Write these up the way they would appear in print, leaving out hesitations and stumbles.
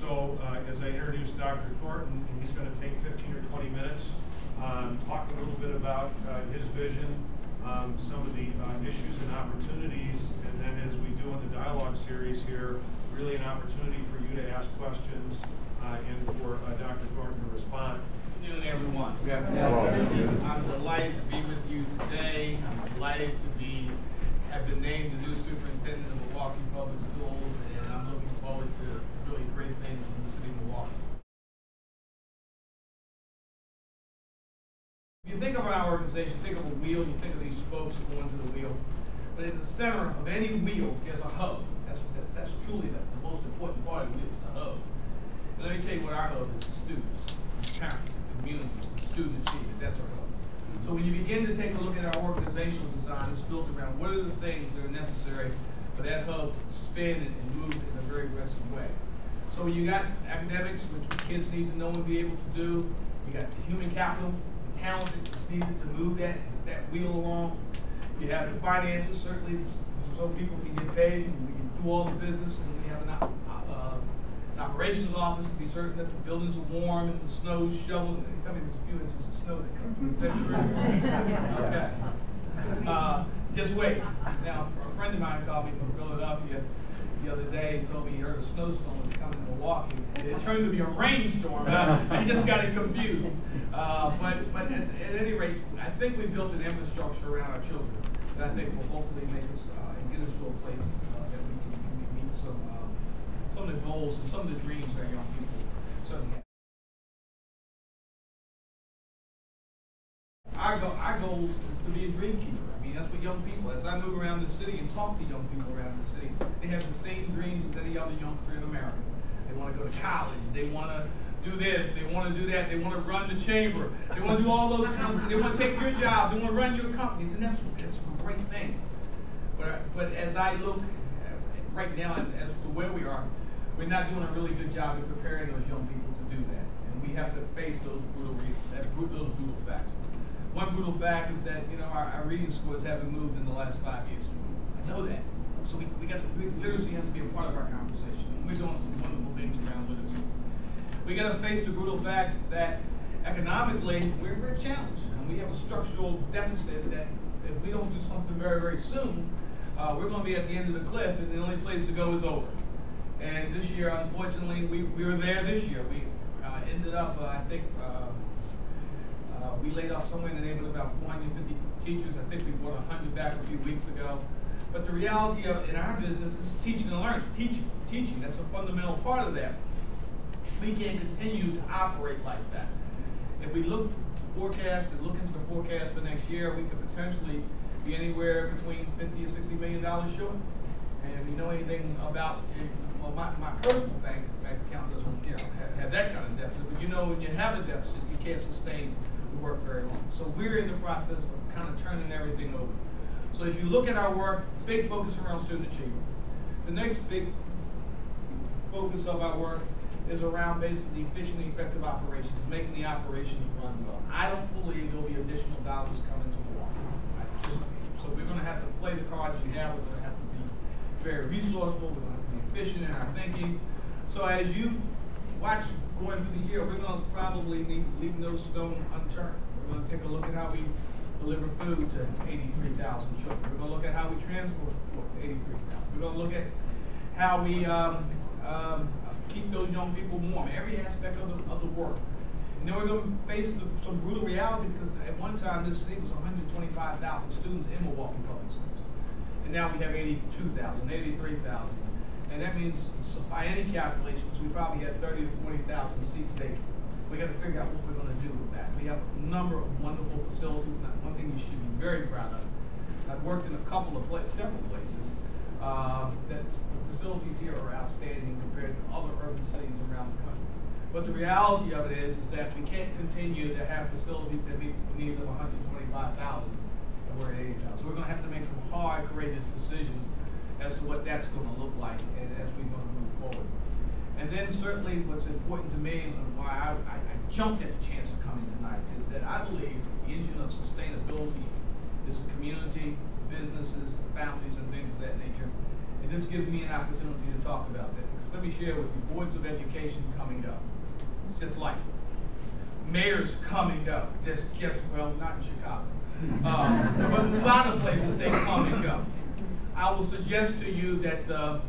So as I introduced Dr. Thornton, he's going to take 15 or 20 minutes, talk a little bit about his vision, some of the issues and opportunities, and then as we do in the dialogue series here, really an opportunity for you to ask questions and for Dr. Thornton to respond. Good afternoon, everyone. Good afternoon. I'm delighted to be with you today. I'm delighted to have been named the new superintendent of Milwaukee Public Schools, and I'm looking forward to really great things from the city of Milwaukee. If you think of our organization, think of a wheel, you think of these spokes going to the wheel. But in the center of any wheel is a hub. That's truly the most important part of it, is the hub. And let me tell you what our hub is: the students, the parents, the communities, the student achievement. That's our hub. So when you begin to take a look at our organizational design, it's built around what are the things that are necessary for that hub to spin and move in a very aggressive way. So you got academics, which kids need to know and be able to do. You got the human capital, the talent that's needed to move that wheel along. You have the finances, certainly, so people can get paid and we can do all the business, and we have an operations office to be certain that the buildings are warm and the snow's shoveled. They tell me there's a few inches of snow that comes through. Is that true? Okay. Just wait. Now, a friend of mine called me from Philadelphia the other day and told me he heard a snowstorm was coming to Milwaukee. It turned to be a rainstorm. I just got it confused. But at any rate, I think we built an infrastructure around our children that I think will hopefully make us and get us to a place that we can meet some of the goals and some of the dreams that our young people certainly have. Our goal is to be a dream keeper. I mean, that's what young people, as I move around the city and talk to young people around the city, they have the same dreams as any other youngster in America. They want to go to college, they want to do this, they want to do that, they want to run the chamber, they want to do all those kinds of things, they want to take your jobs, they want to run your companies, and that's a great thing. But as I look right now as to where we are, we're not doing a really good job in preparing those young people to do that. And we have to face those brutal facts. One brutal fact is that, you know, our reading scores haven't moved in the last 5 years. I know that. So literacy has to be a part of our conversation. And we're doing some wonderful things around literacy. We got to face the brutal facts that economically we're challenged. And we have a structural deficit that if we don't do something very, very soon, we're going to be at the end of the cliff, and the only place to go is over. And this year, unfortunately, we were there this year. We ended up, I think, we laid off somewhere in the neighborhood of about 450 teachers. I think we brought 100 back a few weeks ago. But the reality of in our business is teaching and learning. Teaching, that's a fundamental part of that. We can't continue to operate like that. If we look into the forecast for next year, we could potentially be anywhere between $50 and $60 million short. And if you know anything about it, well, my personal bank account doesn't have that kind of deficit, but you know when you have a deficit, you can't sustain the work very long. So we're in the process of kind of turning everything over. So as you look at our work, big focus around student achievement. The next big focus of our work is around basically efficient and effective operations, making the operations run well. I don't believe there'll be additional dollars coming to Milwaukee. So we're going to have to play the cards we have. We're going to have to be very resourceful. We're going to have to be efficient in our thinking. So as you watch going through the year, we're going to probably leave no stone unturned. We're going to take a look at how we deliver food to 83,000 children. We're going to look at how we transport 83,000. We're going to look at how we keep those young people warm, every aspect of the work. And then we're going to face some brutal reality, because at one time this city was 125,000 students in Milwaukee Public Schools. And now we have 82,000, 83,000. And that means, by any calculations, we probably had 30,000 to 40,000 seats vacant. We got to figure out what we're going to do with that. We have a number of wonderful facilities. Now, one thing you should be very proud of. I've worked in several places. That the facilities here are outstanding compared to other urban cities around the country. But the reality of it is that we can't continue to have facilities that meet the needs of 125,000 and we're at 80,000. So we're going to have to make some hard, courageous decisions as to what that's going to look like and as we're going to move forward. And then certainly what's important to me and why I jumped at the chance of coming tonight is that I believe the engine of sustainability is the community, businesses, families, and things of that nature. And this gives me an opportunity to talk about that. Because let me share with you, boards of education come and go. It's just life. Mayors come and go. Well, not in Chicago. But in a lot of places, they come and go. I will suggest to you that the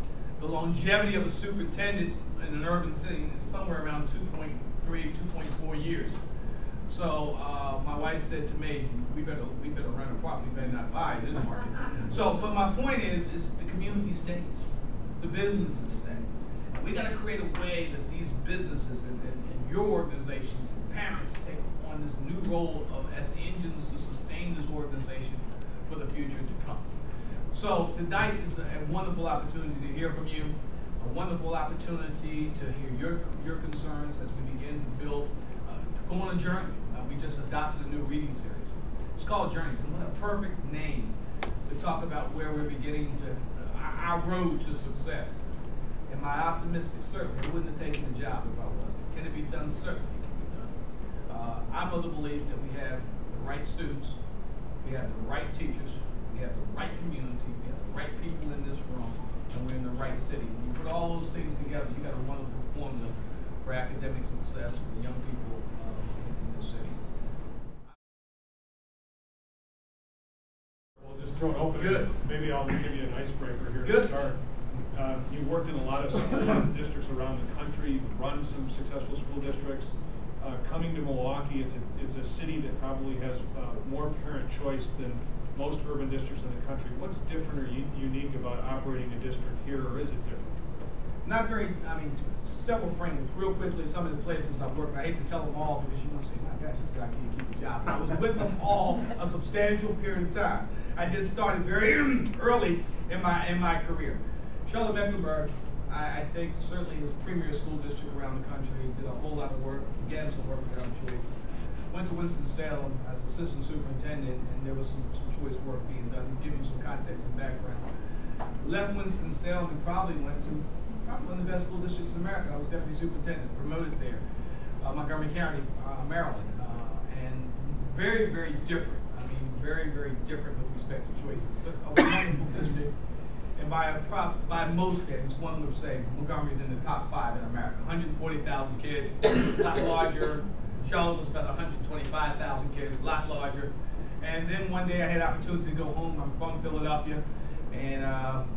longevity of a superintendent in an urban city is somewhere around 2.3, 2.4 years. So my wife said to me, we better rent a property, we better not buy this market. So, but my point is the community stays, the businesses stay. We got to create a way that these businesses and your organizations and parents take on this new role of as engines to sustain this organization for the future to come. So tonight is a wonderful opportunity to hear from you, a wonderful opportunity to hear your concerns as we begin to build, to go on a journey. We just adopted a new reading series. It's called Journeys, and what a perfect name to talk about where we're beginning to, our road to success. Am I optimistic? Certainly. I wouldn't have taken the job if I wasn't. Can it be done? Certainly it can be done. I'm of the belief that we have the right students, we have the right teachers, we have the right community, we have the right people in this room, and we're in the right city. When you put all those things together, you got a wonderful formula for academic success for the young people in this city. We'll just throw it open. Good. Maybe I'll give you an icebreaker here Good. to start. You've worked in a lot of school districts around the country, run some successful school districts. Coming to Milwaukee, it's a city that probably has more parent choice than most urban districts in the country. What's different or unique about operating a district here, or is it different? Not very, several frameworks. Real quickly, some of the places I've worked, I hate to tell them all because you're going to say, my gosh, this guy can't keep a job. And I was with them all a substantial period of time. I just started very early in my career. Charlotte-Mecklenburg, I think certainly is premier school district around the country, did a whole lot of work, began some work around choice. Went to Winston-Salem as assistant superintendent, and there was some choice work being done, to give you some context and background. Left Winston-Salem and probably went to one of the best school districts in America. I was deputy superintendent, promoted there, Montgomery County, Maryland, and very, very different. Very, very different with respect to choices. But a wonderful district, and by most standards, one would say Montgomery's in the top 5 in America. 140,000 kids, a lot larger. Charlotte was about 125,000 kids, a lot larger. And then one day I had opportunity to go home. I'm from Philadelphia, and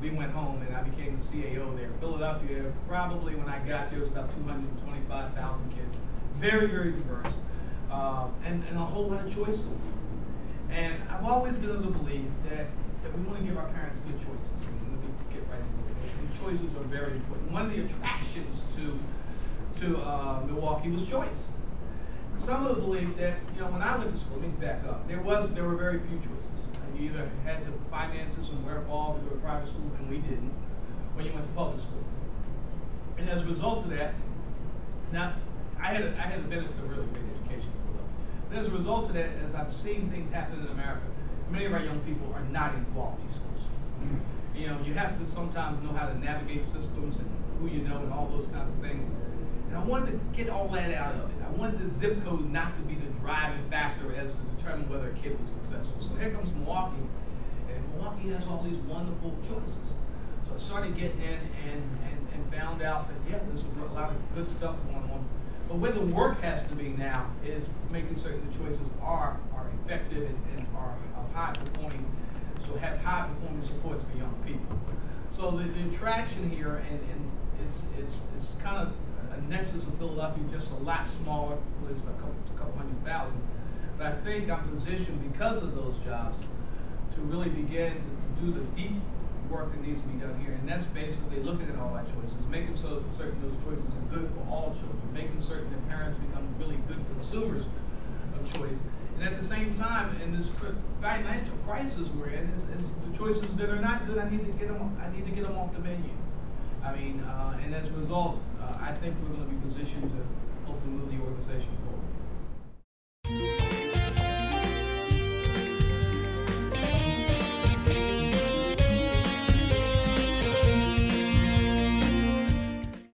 we went home, and I became the CAO there. Philadelphia, probably when I got there, was about 225,000 kids. Very, very diverse, and a whole lot of choice schools. And I've always been of the belief that we want to give our parents good choices. Let me get right into it. And choices are very important. One of the attractions to Milwaukee was choice. Some of the belief that, when I went to school, let me back up, there were very few choices. You either had the finances and wherewithal to go to private school, and we didn't, when you went to public school. And as a result of that, now I had the benefit of really great education. And as a result of that, as I've seen things happen in America, many of our young people are not in quality schools. You have to sometimes know how to navigate systems and who you know and all those kinds of things. And I wanted to get all that out of it. I wanted the zip code not to be the driving factor as to determine whether a kid was successful. So here comes Milwaukee, and Milwaukee has all these wonderful choices. So I started getting in and found out that, yeah, there's a lot of good stuff going on. But where the work has to be now is making certain the choices are effective and are high performing, so have high performing supports for young people. So the attraction here, and it's kind of a nexus of Philadelphia, just a lot smaller, it's a couple 100,000. But I think I'm positioned because of those jobs to really begin to do the deep work that needs to be done here, and that's basically looking at all our choices, making certain those choices are good for all children, making certain that parents become really good consumers of choice, and at the same time, in this financial crisis we're in, is the choices that are not good, I need to get them off the menu. And as a result, I think we're going to be positioned to hopefully move the organization forward.